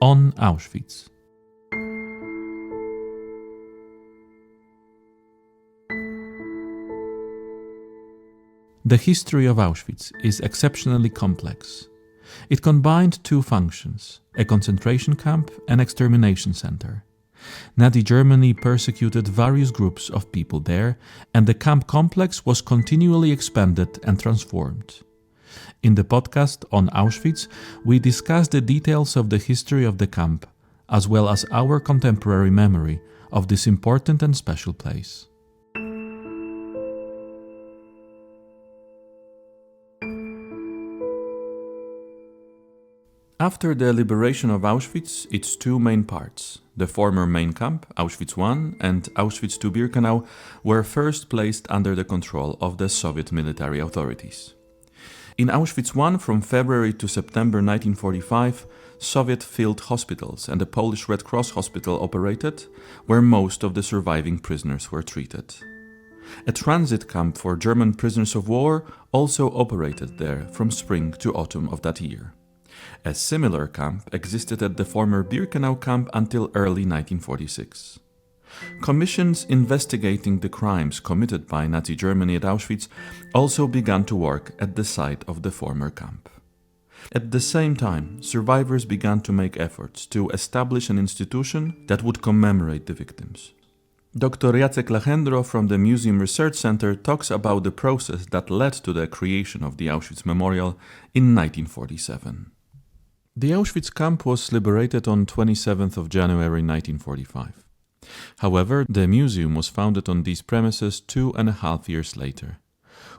on Auschwitz. The history of Auschwitz is exceptionally complex. It combined two functions, a concentration camp and extermination center. Nazi Germany persecuted various groups of people there, and the camp complex was continually expanded and transformed. In the podcast on Auschwitz, we discuss the details of the history of the camp, as well as our contemporary memory of this important and special place. After the liberation of Auschwitz, its two main parts, the former main camp, Auschwitz I and Auschwitz II-Birkenau, were first placed under the control of the Soviet military authorities. In Auschwitz I, from February to September 1945, Soviet field hospitals and the Polish Red Cross Hospital operated, where most of the surviving prisoners were treated. A transit camp for German prisoners of war also operated there from spring to autumn of that year. A similar camp existed at the former Birkenau camp until early 1946. Commissions investigating the crimes committed by Nazi Germany at Auschwitz also began to work at the site of the former camp. At the same time, survivors began to make efforts to establish an institution that would commemorate the victims. Dr. Jacek Lachendro from the Museum Research Center talks about the process that led to the creation of the Auschwitz Memorial in 1947. The Auschwitz camp was liberated on 27th of January 1945. However, the museum was founded on these premises 2.5 years later.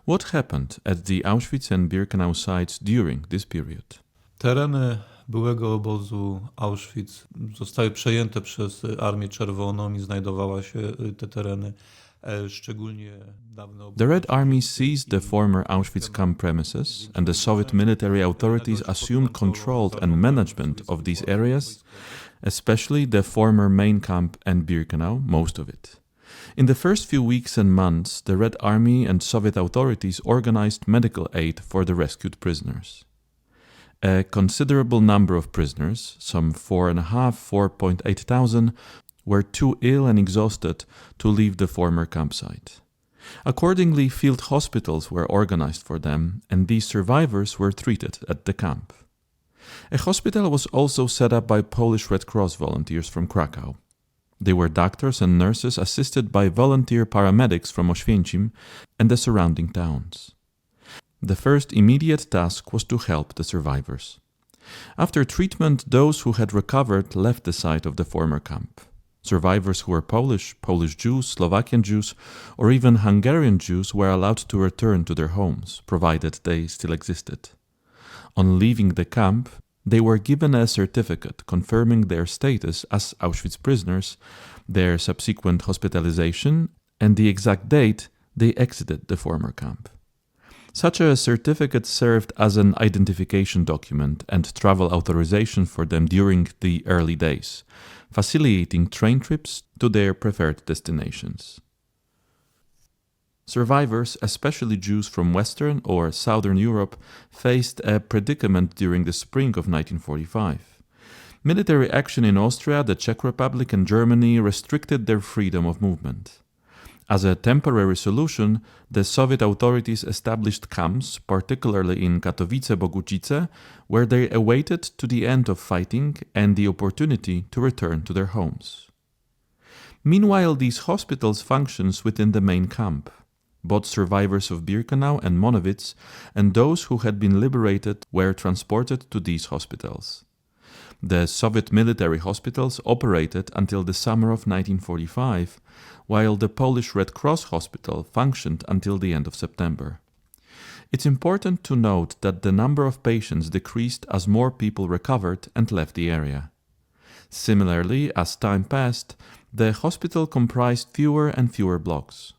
What happened at the Auschwitz and Birkenau sites during this period? Tereny byłego obozu Auschwitz zostały przejęte przez Armię Czerwoną i znajdowały się te tereny szczególnie dawno. The Red Army seized the former Auschwitz camp premises, and the Soviet military authorities assumed control and management of these areas, especially the former main camp and Birkenau, most of it. In the first few weeks and months, the Red Army and Soviet authorities organized medical aid for the rescued prisoners. A considerable number of prisoners, some 4.8 thousand, were too ill and exhausted to leave the former campsite. Accordingly, field hospitals were organized for them, and these survivors were treated at the camp. A hospital was also set up by Polish Red Cross volunteers from Krakow. They were doctors and nurses assisted by volunteer paramedics from Oświęcim and the surrounding towns. The first immediate task was to help the survivors. After treatment, those who had recovered left the site of the former camp. Survivors who were Polish, Polish Jews, Slovakian Jews, or even Hungarian Jews were allowed to return to their homes, provided they still existed. On leaving the camp, they were given a certificate confirming their status as Auschwitz prisoners, their subsequent hospitalization, and the exact date they exited the former camp. Such a certificate served as an identification document and travel authorization for them during the early days, facilitating train trips to their preferred destinations. Survivors, especially Jews from Western or Southern Europe, faced a predicament during the spring of 1945. Military action in Austria, the Czech Republic, and Germany restricted their freedom of movement. As a temporary solution, the Soviet authorities established camps, particularly in Katowice-Bogucice, where they awaited to the end of fighting and the opportunity to return to their homes. Meanwhile, these hospitals functioned within the main camp. Both survivors of Birkenau and Monowitz and those who had been liberated were transported to these hospitals. The Soviet military hospitals operated until the summer of 1945, while the Polish Red Cross Hospital functioned until the end of September. It's important to note that the number of patients decreased as more people recovered and left the area. Similarly, as time passed, the hospital comprised fewer and fewer blocks.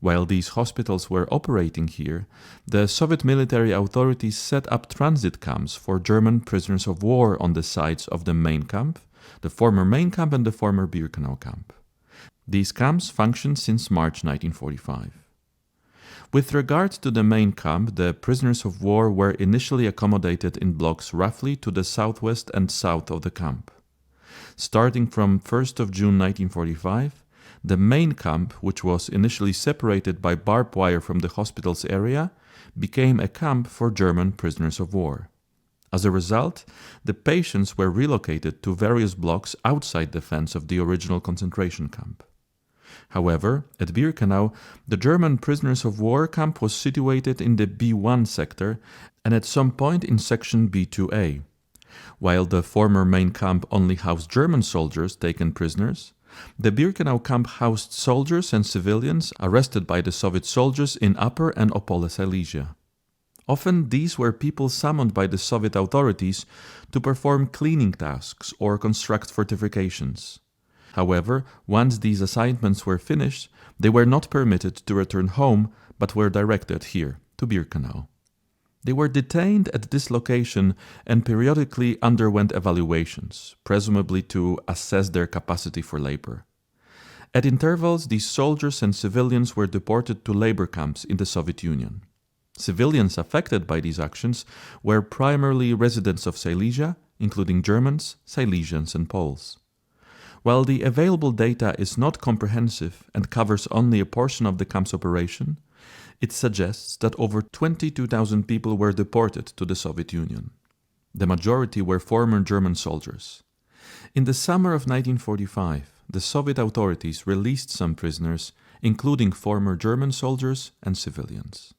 While these hospitals were operating here, the Soviet military authorities set up transit camps for German prisoners of war on the sites of the main camp, the former main camp and the former Birkenau camp. These camps functioned since March 1945. With regard to the main camp, the prisoners of war were initially accommodated in blocks roughly to the southwest and south of the camp. Starting from 1st of June 1945, the main camp, which was initially separated by barbed wire from the hospital's area, became a camp for German prisoners of war. As a result, the patients were relocated to various blocks outside the fence of the original concentration camp. However, at Birkenau, the German prisoners of war camp was situated in the B1 sector and at some point in section B2A. While the former main camp only housed German soldiers taken prisoners, the Birkenau camp housed soldiers and civilians arrested by the Soviet soldiers in Upper and Opole Silesia. Often these were people summoned by the Soviet authorities to perform cleaning tasks or construct fortifications. However, once these assignments were finished, they were not permitted to return home but were directed here, to Birkenau. They were detained at this location and periodically underwent evaluations, presumably to assess their capacity for labor. At intervals, these soldiers and civilians were deported to labor camps in the Soviet Union. Civilians affected by these actions were primarily residents of Silesia, including Germans, Silesians, and Poles. While the available data is not comprehensive and covers only a portion of the camp's operation, it suggests that over 22,000 people were deported to the Soviet Union. The majority were former German soldiers. In the summer of 1945, the Soviet authorities released some prisoners, including former German soldiers and civilians.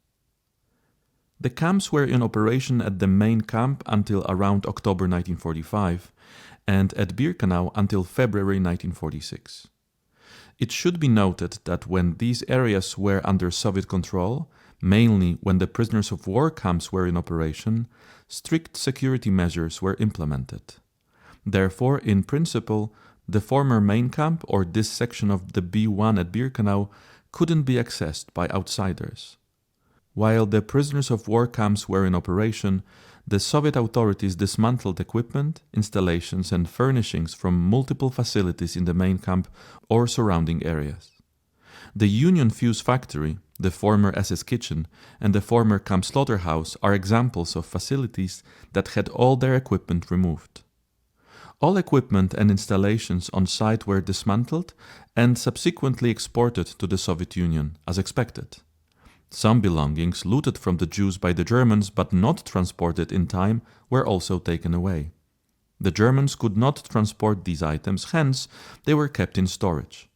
The camps were in operation at the main camp until around October 1945 and at Birkenau until February 1946. It should be noted that when these areas were under Soviet control, mainly when the prisoners of war camps were in operation, strict security measures were implemented. Therefore, in principle, the former main camp or this section of the B1 at Birkenau couldn't be accessed by outsiders. While the prisoners of war camps were in operation, the Soviet authorities dismantled equipment, installations, and furnishings from multiple facilities in the main camp or surrounding areas. The Union Fuse Factory, the former SS Kitchen, and the former camp slaughterhouse are examples of facilities that had all their equipment removed. All equipment and installations on site were dismantled and subsequently exported to the Soviet Union, as expected. Some belongings looted from the Jews by the Germans but not transported in time were also taken away. The Germans could not transport these items, hence they were kept in storage.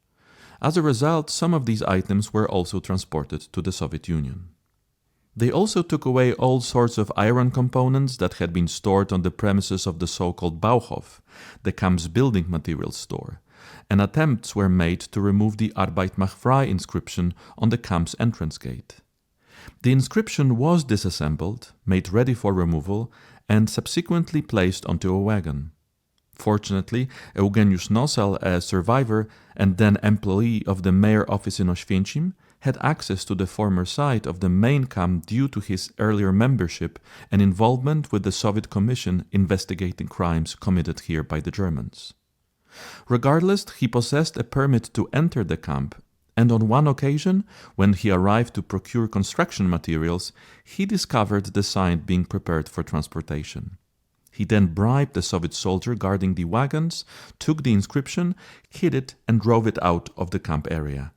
As a result, some of these items were also transported to the Soviet Union. They also took away all sorts of iron components that had been stored on the premises of the so-called Bauhof, the camp's building materials store, and attempts were made to remove the Arbeit macht frei inscription on the camp's entrance gate. The inscription was disassembled, made ready for removal, and subsequently placed onto a wagon. Fortunately, Eugeniusz Nosal, a survivor and then employee of the mayor office in Oświęcim, had access to the former site of the main camp due to his earlier membership and involvement with the Soviet Commission investigating crimes committed here by the Germans. Regardless, he possessed a permit to enter the camp, and on one occasion, when he arrived to procure construction materials, he discovered the site being prepared for transportation. He then bribed the Soviet soldier guarding the wagons, took the inscription, hid it, and drove it out of the camp area.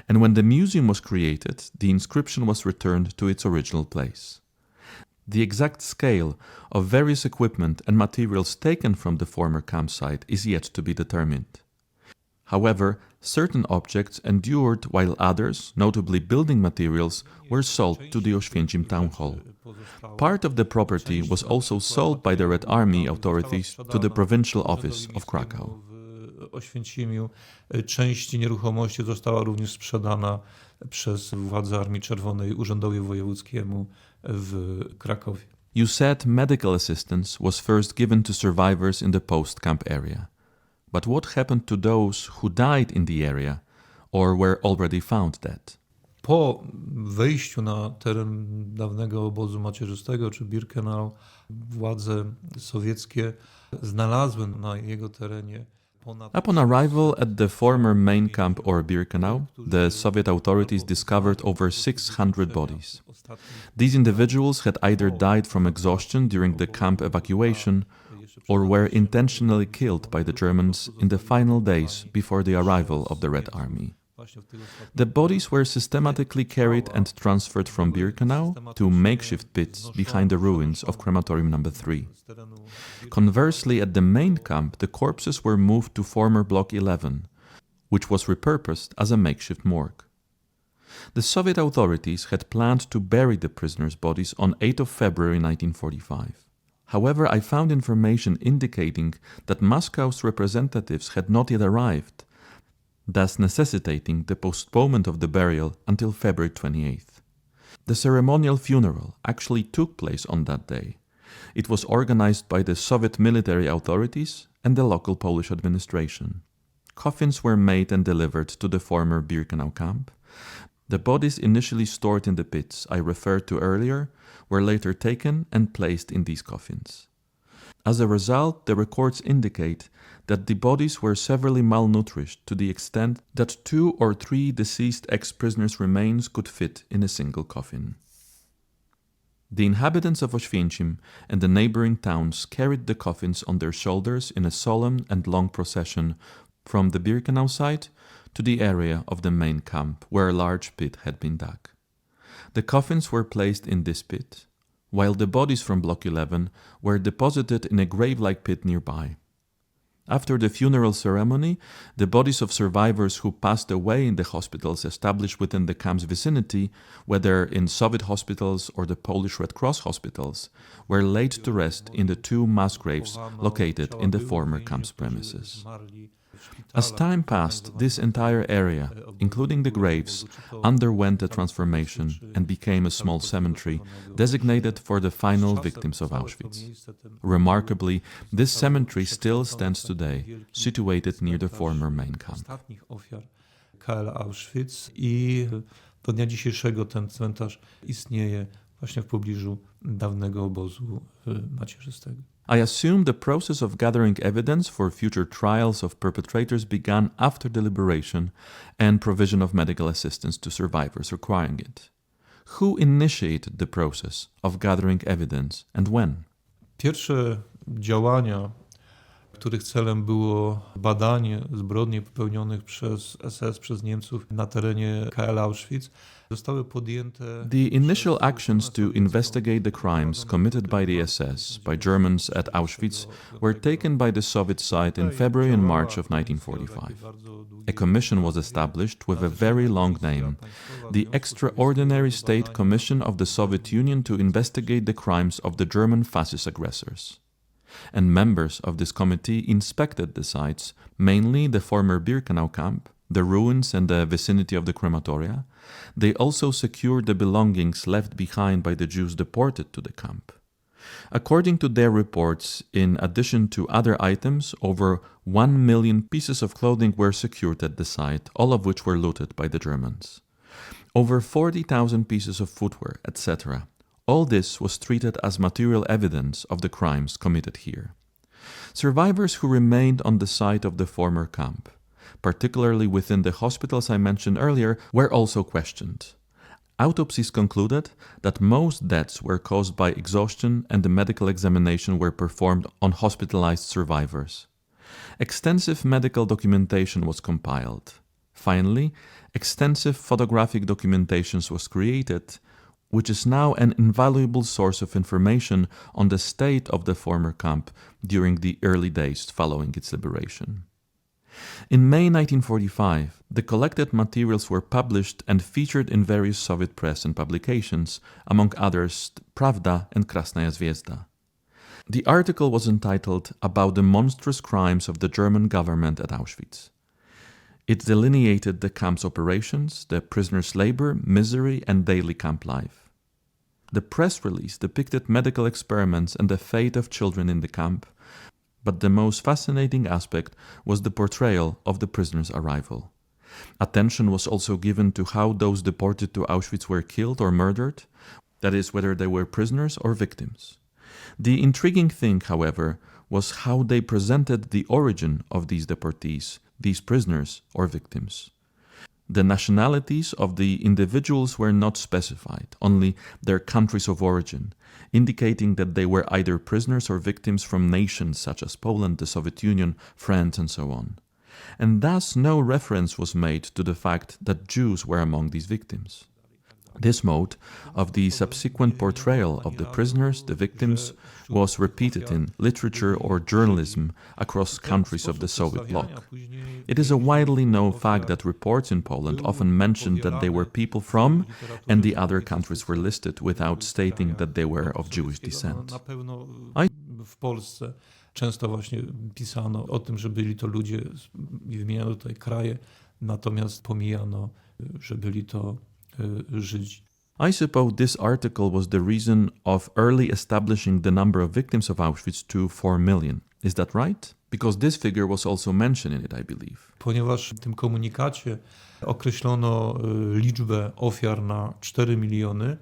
And when the museum was created, the inscription was returned to its original place. The exact scale of various equipment and materials taken from the former campsite is yet to be determined. However, certain objects endured while others, notably building materials, were sold to the Oświęcim Town Hall. Part of the property was also sold by the Red Army authorities to the provincial office of Krakow. W Oświęcimiu część nieruchomości została również sprzedana przez władze Armii Czerwonej Urzędowi Wojewódzkiemu w Krakowie. You said medical assistance was first given to survivors in the post-camp area. But what happened to those who died in the area or were already found dead? Po wejściu na teren dawnego obozu macierzystego czy Birkenau, władze sowieckie znalazły na jego terenie Upon arrival at the former main camp or Birkenau, the Soviet authorities discovered over 600 bodies. These individuals had either died from exhaustion during the camp evacuation or were intentionally killed by the Germans in the final days before the arrival of the Red Army. The bodies were systematically carried and transferred from Birkenau to makeshift pits behind the ruins of crematorium number 3. Conversely, at the main camp, the corpses were moved to former Block 11, which was repurposed as a makeshift morgue. The Soviet authorities had planned to bury the prisoners' bodies on 8 of February 1945. However, I found information indicating that Moscow's representatives had not yet arrived, thus necessitating the postponement of the burial until February 28th. The ceremonial funeral actually took place on that day. It was organized by the Soviet military authorities and the local Polish administration. Coffins were made and delivered to the former Birkenau camp. The bodies initially stored in the pits I referred to earlier were later taken and placed in these coffins. As a result, the records indicate that the bodies were severely malnourished to the extent that 2 or 3 deceased ex-prisoners' remains could fit in a single coffin. The inhabitants of Oświęcim and the neighboring towns carried the coffins on their shoulders in a solemn and long procession from the Birkenau site to the area of the main camp where a large pit had been dug. The coffins were placed in this pit, while the bodies from Block 11 were deposited in a grave-like pit nearby. After the funeral ceremony, the bodies of survivors who passed away in the hospitals established within the camp's vicinity, whether in Soviet hospitals or the Polish Red Cross hospitals, were laid to rest in the 2 mass graves located in the former camp's premises. As time passed, this entire area, including the graves, underwent a transformation and became a small cemetery designated for the final victims of Auschwitz. Remarkably, this cemetery still stands today, situated near the former main camp. KL Auschwitz i do dnia dzisiejszego ten cmentarz istnieje właśnie w pobliżu dawnego obozu macierzystego. I assume the process of gathering evidence for future trials of perpetrators began after the liberation and provision of medical assistance to survivors requiring it. Who initiated the process of gathering evidence and when? Pierwsze działania, których celem było badanie zbrodni popełnionych przez SS, przez Niemców na terenie KL Auschwitz, zostały podjęte. The initial actions to investigate the crimes committed by the SS by Germans at Auschwitz were taken by the Soviet side in February and March of 1945. A commission was established with a very long name, the Extraordinary State Commission of the Soviet Union to investigate the crimes of the German fascist aggressors. And members of this committee inspected the sites, mainly the former Birkenau camp, the ruins and the vicinity of the crematoria. They also secured the belongings left behind by the Jews deported to the camp. According to their reports, in addition to other items, over 1 million pieces of clothing were secured at the site, all of which were looted by the Germans. Over 40,000 pieces of footwear, etc. All this was treated as material evidence of the crimes committed here. Survivors who remained on the site of the former camp, particularly within the hospitals I mentioned earlier, were also questioned. Autopsies concluded that most deaths were caused by exhaustion and the medical examination were performed on hospitalized survivors. Extensive medical documentation was compiled. Finally, extensive photographic documentation was created, which is now an invaluable source of information on the state of the former camp during the early days following its liberation. In May 1945, the collected materials were published and featured in various Soviet press and publications, among others Pravda and Krasnaya Zvezda. The article was entitled "About the Monstrous Crimes of the German Government at Auschwitz." It delineated the camp's operations, the prisoners' labor, misery, and daily camp life. The press release depicted medical experiments and the fate of children in the camp, but the most fascinating aspect was the portrayal of the prisoners' arrival. Attention was also given to how those deported to Auschwitz were killed or murdered, that is, whether they were prisoners or victims. The intriguing thing, however, was how they presented the origin of these deportees, these prisoners or victims. The nationalities of the individuals were not specified, only their countries of origin, indicating that they were either prisoners or victims from nations such as Poland, the Soviet Union, France, and so on. And thus no reference was made to the fact that Jews were among these victims. This mode of the subsequent portrayal of the prisoners, the victims, was repeated in literature or journalism across countries of the Soviet bloc. It is a widely known fact that reports in Poland often mentioned that they were people from, and the other countries were listed without stating that they were of Jewish descent. W Polsce często właśnie pisano o tym, że byli to ludzie i wymieniano tutaj kraje, natomiast pomijano, że byli to Żydzi. I suppose this article was the reason of early establishing the number of victims of Auschwitz to 4 million. Is that right? Because this figure was also mentioned in it, I believe. Ponieważ w tym komunikacie określono liczbę ofiar na 4 miliony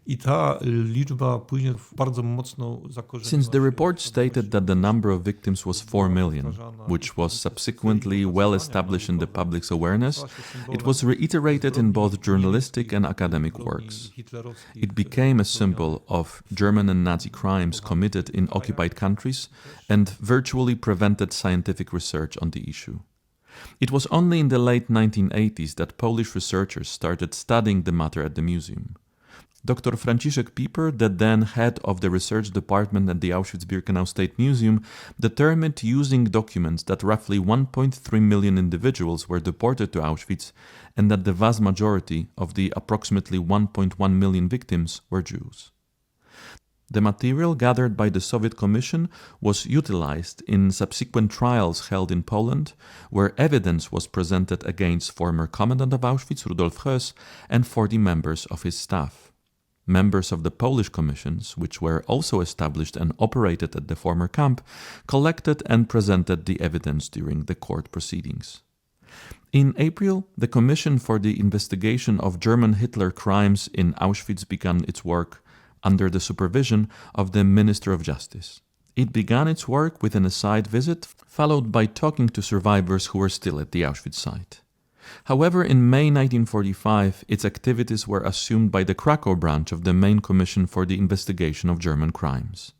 i ta liczba później bardzo mocno zakorzeniła. Since the report stated that the number of victims was 4 million, which was subsequently well established in the public's awareness, it was reiterated in both journalistic and academic works. It became a symbol of German and Nazi crimes committed in occupied countries and virtually prevented scientific research on the issue. It was only in the late 1980s that Polish researchers started studying the matter at the museum. Dr. Franciszek Pieper, the then head of the research department at the Auschwitz-Birkenau State Museum, determined using documents that roughly 1.3 million individuals were deported to Auschwitz and that the vast majority of the approximately 1.1 million victims were Jews. The material gathered by the Soviet Commission was utilized in subsequent trials held in Poland, where evidence was presented against former commandant of Auschwitz, Rudolf Höss, and 40 members of his staff. Members of the Polish commissions, which were also established and operated at the former camp, collected and presented the evidence during the court proceedings. In April, the Commission for the Investigation of German Hitler Crimes in Auschwitz began its work under the supervision of the Minister of Justice. It began its work with an aside visit, followed by talking to survivors who were still at the Auschwitz site. However, in May 1945, its activities were assumed by the Krakow branch of the Main Commission for the Investigation of German Crimes.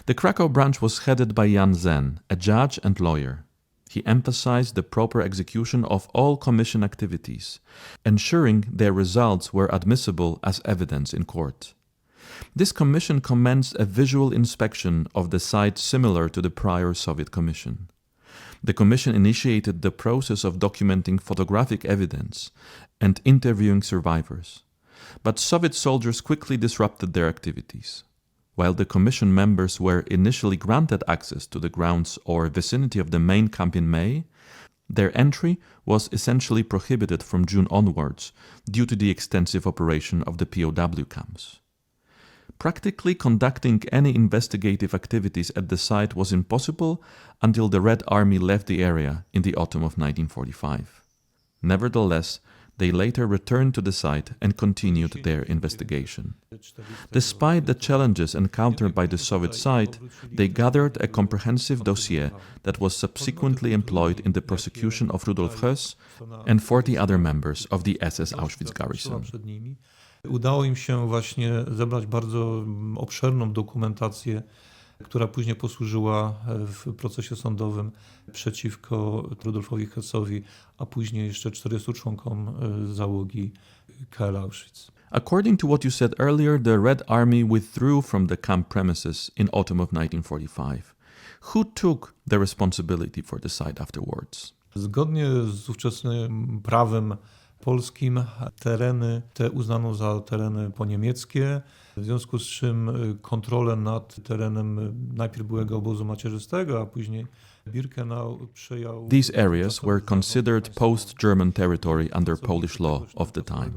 The Krakow branch was headed by Jan Zen, a judge and lawyer. He emphasized the proper execution of all commission activities, ensuring their results were admissible as evidence in court. This commission commenced a visual inspection of the site similar to the prior Soviet commission. The commission initiated the process of documenting photographic evidence and interviewing survivors, but Soviet soldiers quickly disrupted their activities. While the commission members were initially granted access to the grounds or vicinity of the main camp in May, their entry was essentially prohibited from June onwards due to the extensive operation of the POW camps. Practically conducting any investigative activities at the site was impossible until the Red Army left the area in the autumn of 1945. Nevertheless, they later returned to the site and continued their investigation. Despite the challenges encountered by the Soviet side, they gathered a comprehensive dossier that was subsequently employed in the prosecution of Rudolf Höss and 40 other members of the SS Auschwitz garrison. Udało im się właśnie zebrać bardzo obszerną dokumentację, która później posłużyła w procesie sądowym przeciwko Rudolfowi Hössowi, a później jeszcze 40 członkom załogi KL Auschwitz. According to what you said earlier, the Red Army withdrew from the camp premises in autumn of 1945. Who took the responsibility for the site afterwards? Zgodnie z ówczesnym prawem polskim tereny te uznano za tereny poniemieckie, w związku z czym kontrolę nad terenem najpierw byłego obozu macierzystego, a później Birkenau przejął... These areas were considered post-German territory under Polish law of the time.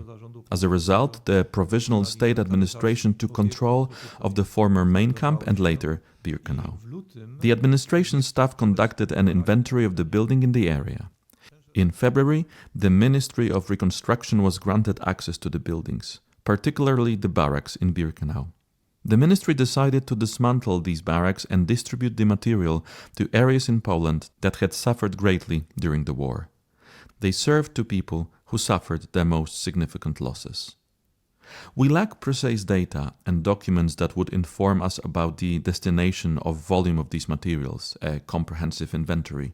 As a result, the Provisional State Administration took control of the former main camp and later Birkenau. The administration staff conducted an inventory of the building in the area. In February, the Ministry of Reconstruction was granted access to the buildings, particularly the barracks in Birkenau. The ministry decided to dismantle these barracks and distribute the material to areas in Poland that had suffered greatly during the war. They served to people who suffered the most significant losses. We lack precise data and documents that would inform us about the destination or volume of these materials, a comprehensive inventory.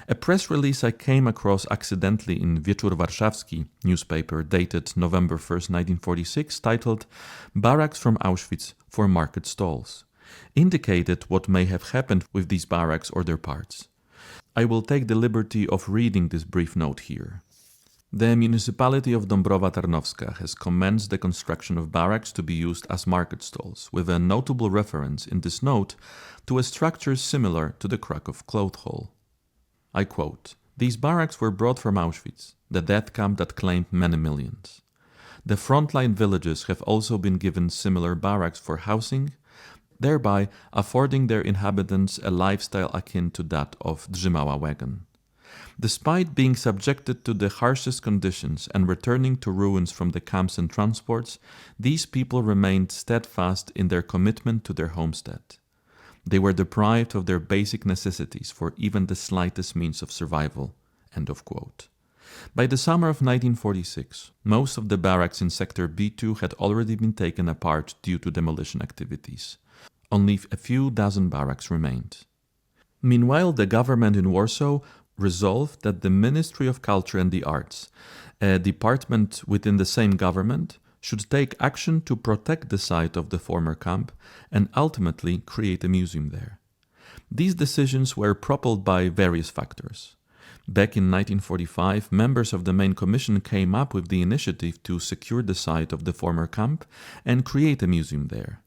A press release I came across accidentally in Wieczór Warszawski newspaper dated November 1st, 1946, titled "Barracks from Auschwitz for Market Stalls," indicated what may have happened with these barracks or their parts. I will take the liberty of reading this brief note here. The municipality of Dąbrowa Tarnowska has commenced the construction of barracks to be used as market stalls, with a notable reference in this note to a structure similar to the Kraków Cloth Hall. I quote, "These barracks were brought from Auschwitz, the death camp that claimed many millions. The frontline villages have also been given similar barracks for housing, thereby affording their inhabitants a lifestyle akin to that of Drzymała Wagon. Despite being subjected to the harshest conditions and returning to ruins from the camps and transports, these people remained steadfast in their commitment to their homestead. They were deprived of their basic necessities for even the slightest means of survival." End of quote. By the summer of 1946, most of the barracks in Sector B2 had already been taken apart due to demolition activities. Only a few dozen barracks remained. Meanwhile, the government in Warsaw resolved that the Ministry of Culture and the Arts, a department within the same government, should take action to protect the site of the former camp and ultimately create a museum there. These decisions were propelled by various factors. Back in 1945, members of the main commission came up with the initiative to secure the site of the former camp and create a museum there.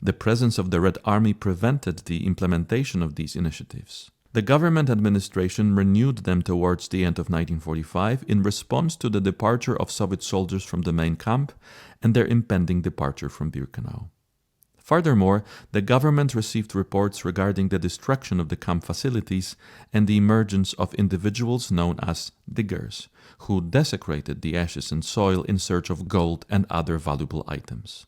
The presence of the Red Army prevented the implementation of these initiatives. The government administration renewed them towards the end of 1945 in response to the departure of Soviet soldiers from the main camp and their impending departure from Birkenau. Furthermore, the government received reports regarding the destruction of the camp facilities and the emergence of individuals known as diggers, who desecrated the ashes and soil in search of gold and other valuable items.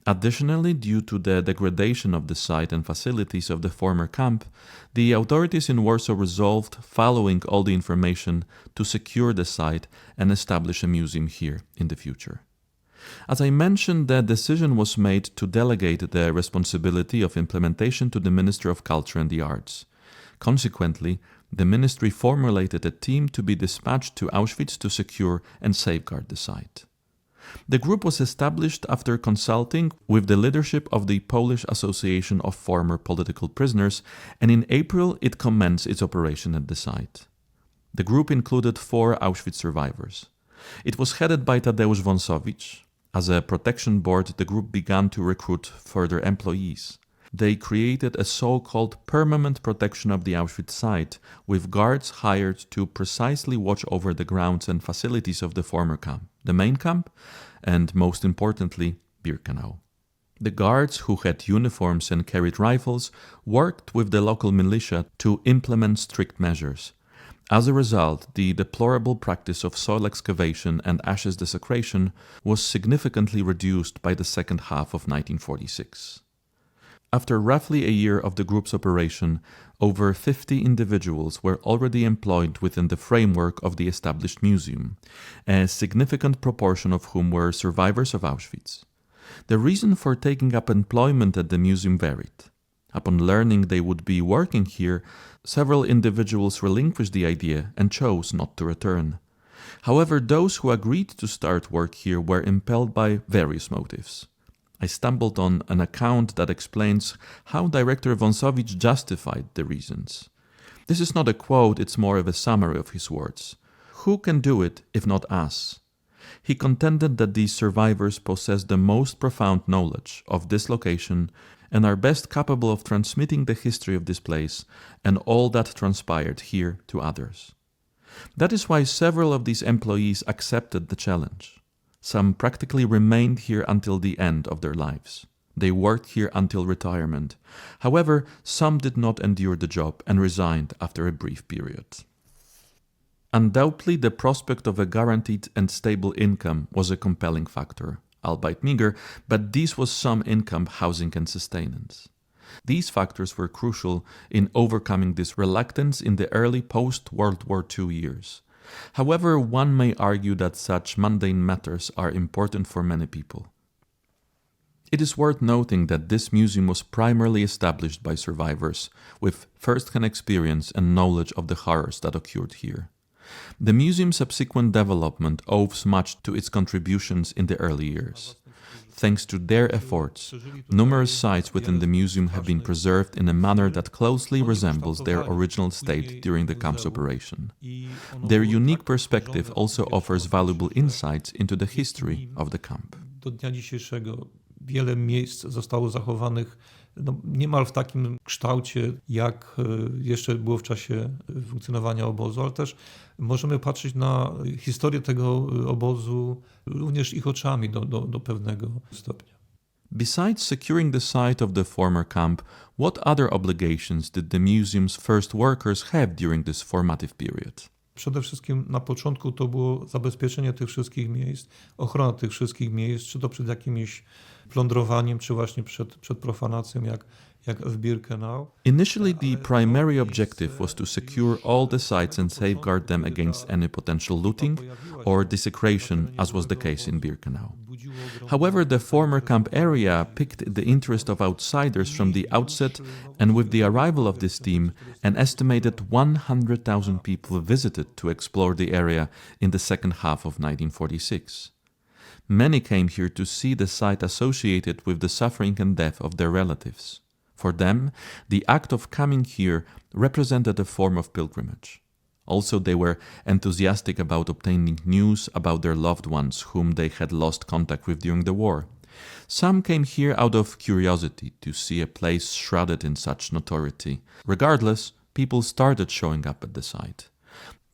Additionally, due to the degradation of the site and facilities of the former camp, the authorities in Warsaw resolved, following all the information, to secure the site and establish a museum here in the future. As I mentioned, the decision was made to delegate the responsibility of implementation to the Ministry of Culture and the Arts. Consequently, the ministry formulated a team to be dispatched to Auschwitz to secure and safeguard the site. The group was established after consulting with the leadership of the Polish Association of Former Political Prisoners, and in April it commenced its operation at the site. The group included 4 Auschwitz survivors. It was headed by Tadeusz Wąsowicz. As a protection board, the group began to recruit further employees. They created a so-called permanent protection of the Auschwitz site, with guards hired to precisely watch over the grounds and facilities of the former camp, the main camp, and most importantly, Birkenau. The guards, who had uniforms and carried rifles, worked with the local militia to implement strict measures. As a result, the deplorable practice of soil excavation and ashes desecration was significantly reduced by the second half of 1946. After roughly a year of the group's operation, over 50 individuals were already employed within the framework of the established museum, a significant proportion of whom were survivors of Auschwitz. The reason for taking up employment at the museum varied. Upon learning they would be working here, several individuals relinquished the idea and chose not to return. However, those who agreed to start work here were impelled by various motives. I stumbled on an account that explains how Director Wąsowicz justified the reasons. This is not a quote, it's more of a summary of his words. Who can do it if not us? He contended that these survivors possess the most profound knowledge of this location and are best capable of transmitting the history of this place and all that transpired here to others. That is why several of these employees accepted the challenge. Some practically remained here until the end of their lives. They worked here until retirement. However, some did not endure the job and resigned after a brief period. Undoubtedly, the prospect of a guaranteed and stable income was a compelling factor. albeit meager, but this was some income, housing, and sustenance. These factors were crucial in overcoming this reluctance in the early post-World War II years. However, one may argue that such mundane matters are important for many people. It is worth noting that this museum was primarily established by survivors with first-hand experience and knowledge of the horrors that occurred here. The museum's subsequent development owes much to its contributions in the early years. Thanks to their efforts, numerous sites within the museum have been preserved in a manner that closely resembles their original state during the camp's operation. Their unique perspective also offers valuable insights into the history of the camp. Do dnia dzisiejszego wiele miejsc zostało zachowanych niemal w takim kształcie, jak jeszcze było w czasie funkcjonowania obozu, ale też możemy patrzeć na historię tego obozu również ich oczami do pewnego stopnia. Besides securing the site of the former camp, what other obligations did the museum's first workers have during this formative period? Przede wszystkim na początku to było zabezpieczenie tych wszystkich miejsc, ochrona tych wszystkich miejsc, czy to przed jakimś plądrowaniem, czy właśnie przed profanacją, jak w Birkenau. Initially, the primary objective was to secure all the sites and safeguard them against any potential looting or desecration, as was the case in Birkenau. However, the former camp area piqued the interest of outsiders from the outset, and with the arrival of this team, an estimated 100,000 people visited to explore the area in the second half of 1946. Many came here to see the site associated with the suffering and death of their relatives. For them, the act of coming here represented a form of pilgrimage. Also, they were enthusiastic about obtaining news about their loved ones whom they had lost contact with during the war. Some came here out of curiosity to see a place shrouded in such notoriety. Regardless, people started showing up at the site.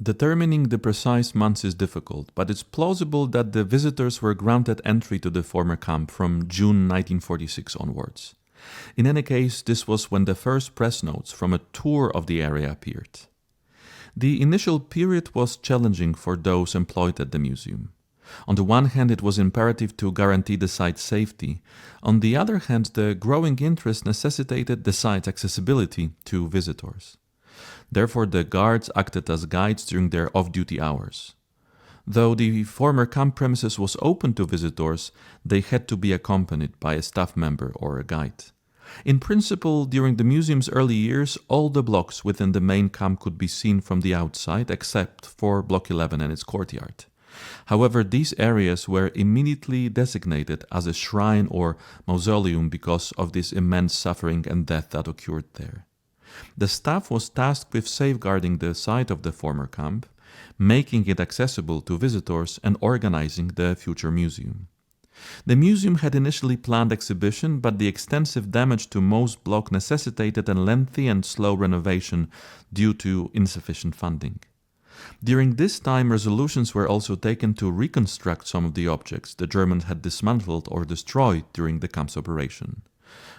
Determining the precise months is difficult, but it's plausible that the visitors were granted entry to the former camp from June 1946 onwards. In any case, this was when the first press notes from a tour of the area appeared. The initial period was challenging for those employed at the museum. On the one hand, it was imperative to guarantee the site's safety. On the other hand, the growing interest necessitated the site's accessibility to visitors. Therefore, the guards acted as guides during their off-duty hours. Though the former camp premises was open to visitors, they had to be accompanied by a staff member or a guide. In principle, during the museum's early years, all the blocks within the main camp could be seen from the outside, except for Block 11 and its courtyard. However, these areas were immediately designated as a shrine or mausoleum because of this immense suffering and death that occurred there. The staff was tasked with safeguarding the site of the former camp, making it accessible to visitors, and organizing the future museum. The museum had initially planned exhibition, but the extensive damage to Moe's block necessitated a lengthy and slow renovation due to insufficient funding. During this time, resolutions were also taken to reconstruct some of the objects the Germans had dismantled or destroyed during the camp's operation.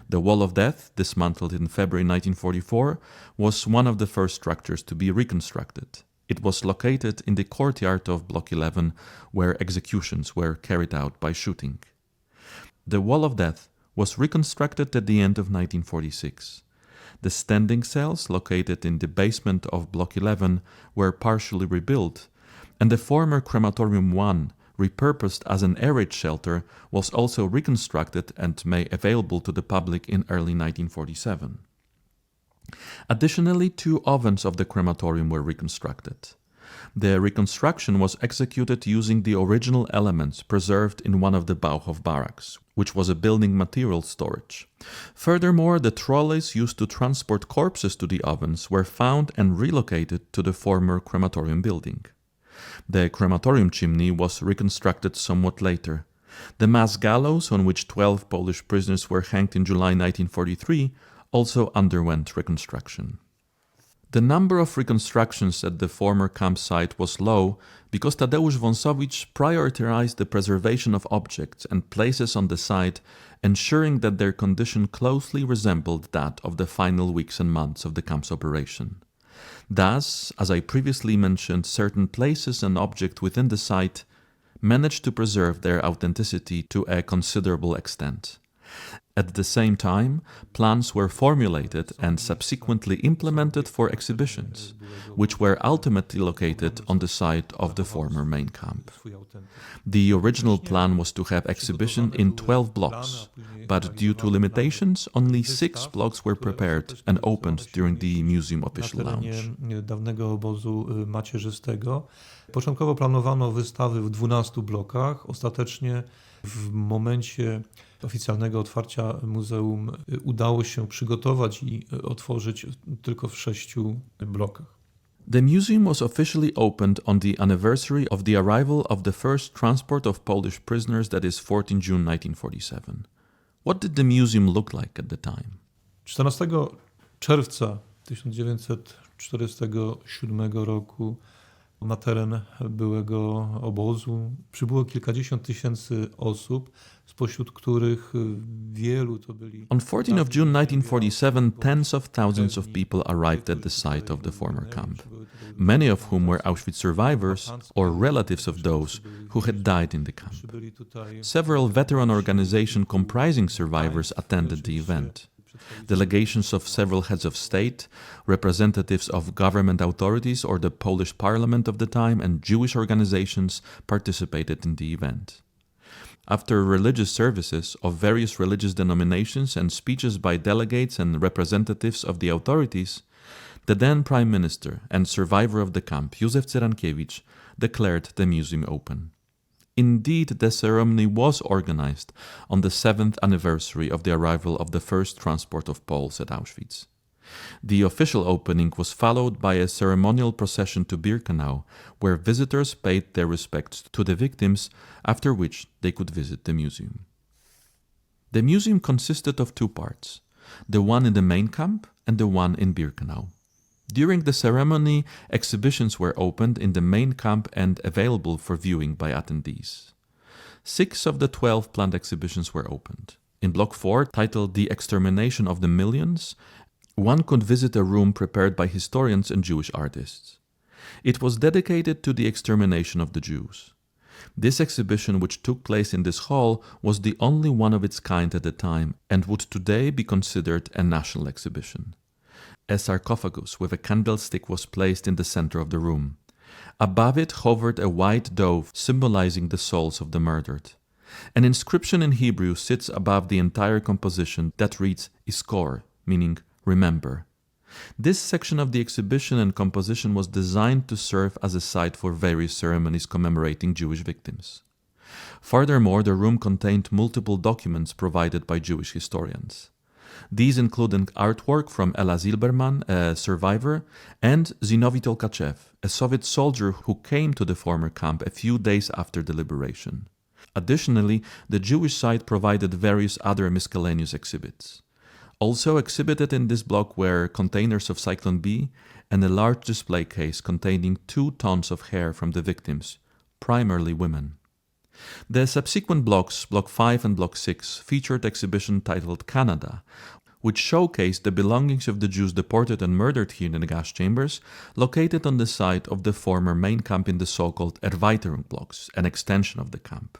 The Wall of Death, dismantled in February 1944, was one of the first structures to be reconstructed. It was located in the courtyard of Block 11, where executions were carried out by shooting. The Wall of Death was reconstructed at the end of 1946. The standing cells, located in the basement of Block 11, were partially rebuilt, and the former Crematorium 1, repurposed as an air raid shelter, was also reconstructed and made available to the public in early 1947. Additionally, 2 ovens of the crematorium were reconstructed. The reconstruction was executed using the original elements preserved in one of the Bauhof barracks, which was a building material storage. Furthermore, the trolleys used to transport corpses to the ovens were found and relocated to the former crematorium building. The crematorium chimney was reconstructed somewhat later. The mass gallows, on which 12 Polish prisoners were hanged in July 1943, also underwent reconstruction. The number of reconstructions at the former campsite was low because Tadeusz Wąsowicz prioritized the preservation of objects and places on the site, ensuring that their condition closely resembled that of the final weeks and months of the camp's operation. Thus, as I previously mentioned, certain places and objects within the site managed to preserve their authenticity to a considerable extent. At the same time, plans were formulated and subsequently implemented for exhibitions, which were ultimately located on the site of the former main camp. The original plan was to have exhibition in 12 blocks, but due to limitations, only 6 blocks were prepared and opened during the museum official launch. Dawnego obozu macierzystego. Początkowo planowano wystawy w 12 blokach. Ostatecznie w momencie oficjalnego otwarcia muzeum udało się przygotować i otworzyć tylko w 6 blokach. The museum was officially opened on the anniversary of the arrival of the first transport of Polish prisoners, that is 14 June 1947. What did the museum look like at the time? 14 czerwca 1947 roku na teren byłego obozu przybyło kilkadziesiąt tysięcy osób, spośród których wielu to byli... On 14 of June 1947, tens of thousands of people arrived at the site of the former camp, many of whom were Auschwitz survivors or relatives of those who had died in the camp. Several veteran organizations comprising survivors attended the event. Delegations of several heads of state, representatives of government authorities or the Polish parliament of the time, and Jewish organizations participated in the event. After religious services of various religious denominations and speeches by delegates and representatives of the authorities, the then Prime Minister and survivor of the camp, Józef Cyrankiewicz, declared the museum open. Indeed, the ceremony was organized on the 7th anniversary of the arrival of the first transport of Poles at Auschwitz. The official opening was followed by a ceremonial procession to Birkenau, where visitors paid their respects to the victims, after which they could visit the museum. The museum consisted of 2 parts, the one in the main camp and the one in Birkenau. During the ceremony, exhibitions were opened in the main camp and available for viewing by attendees. 6 of the 12 planned exhibitions were opened. In Block 4, titled The Extermination of the Millions, one could visit a room prepared by historians and Jewish artists. It was dedicated to the extermination of the Jews. This exhibition, which took place in this hall, was the only one of its kind at the time and would today be considered a national exhibition. A sarcophagus with a candlestick was placed in the center of the room. Above it hovered a white dove symbolizing the souls of the murdered. An inscription in Hebrew sits above the entire composition that reads Iskor, meaning remember. This section of the exhibition and composition was designed to serve as a site for various ceremonies commemorating Jewish victims. Furthermore, the room contained multiple documents provided by Jewish historians. These include an artwork from Ella Zilberman, a survivor, and Zinovy Tolkachev, a Soviet soldier who came to the former camp a few days after the liberation. Additionally, the Jewish site provided various other miscellaneous exhibits. Also exhibited in this block were containers of Zyklon B and a large display case containing 2 tons of hair from the victims, primarily women. The subsequent blocks, Block 5 and Block 6, featured exhibition titled Canada, which showcased the belongings of the Jews deported and murdered here in the gas chambers, located on the site of the former main camp in the so-called Erweiterung blocks, an extension of the camp.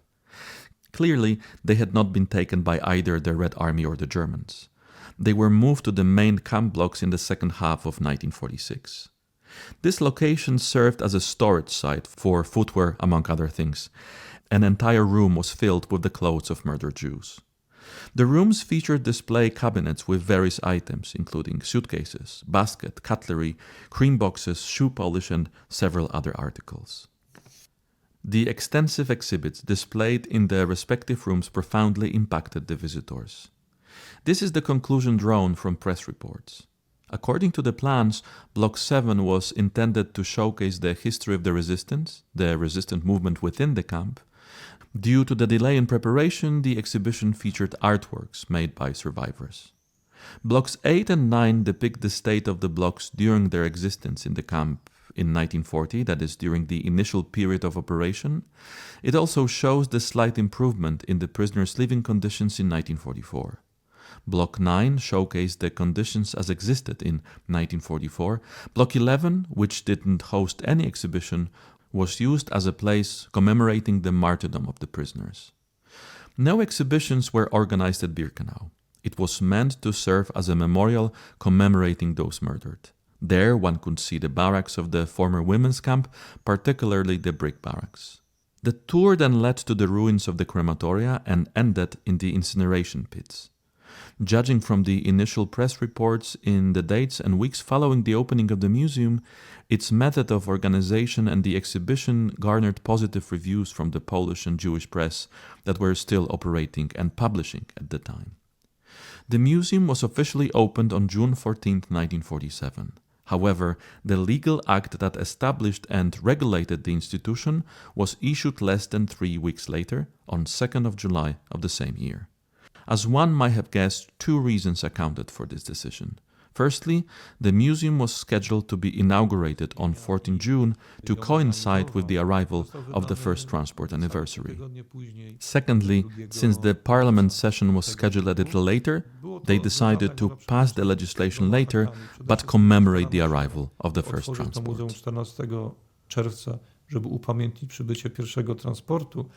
Clearly, they had not been taken by either the Red Army or the Germans. They were moved to the main camp blocks in the second half of 1946. This location served as a storage site for footwear, among other things. An entire room was filled with the clothes of murdered Jews. The rooms featured display cabinets with various items, including suitcases, basket, cutlery, cream boxes, shoe polish, and several other articles. The extensive exhibits displayed in the respective rooms profoundly impacted the visitors. This is the conclusion drawn from press reports. According to the plans, Block 7 was intended to showcase the history of the resistant movement within the camp. Due to the delay in preparation, the exhibition featured artworks made by survivors. Blocks 8 and 9 depict the state of the blocks during their existence in the camp in 1940, that is, during the initial period of operation. It also shows the slight improvement in the prisoners' living conditions in 1944. Block 9 showcased the conditions as existed in 1944. Block 11, which didn't host any exhibition, was used as a place commemorating the martyrdom of the prisoners. No exhibitions were organized at Birkenau. It was meant to serve as a memorial commemorating those murdered. There one could see the barracks of the former women's camp, particularly the brick barracks. The tour then led to the ruins of the crematoria and ended in the incineration pits. Judging from the initial press reports in the days and weeks following the opening of the museum, its method of organization and the exhibition garnered positive reviews from the Polish and Jewish press that were still operating and publishing at the time. The museum was officially opened on June 14, 1947. However, the legal act that established and regulated the institution was issued less than 3 weeks later, on 2nd of July of the same year. As one might have guessed, 2 reasons accounted for this decision. Firstly, the museum was scheduled to be inaugurated on 14 June to coincide with the arrival of the first transport anniversary. Secondly, since the parliament session was scheduled a little later, they decided to pass the legislation later, but commemorate the arrival of the first transport. Żeby upamiętnić przybycie pierwszego transportu,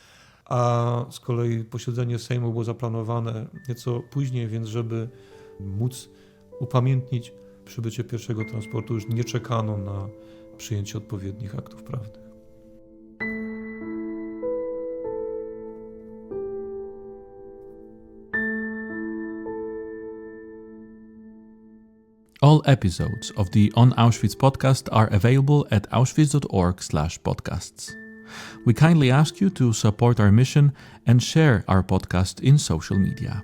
a z kolei posiedzenie Sejmu było zaplanowane nieco później, więc żeby móc upamiętnić przybycie pierwszego transportu, już nie czekano na przyjęcie odpowiednich aktów prawnych. All episodes of the On Auschwitz podcast are available at auschwitz.org/podcasts. We kindly ask you to support our mission and share our podcast in social media.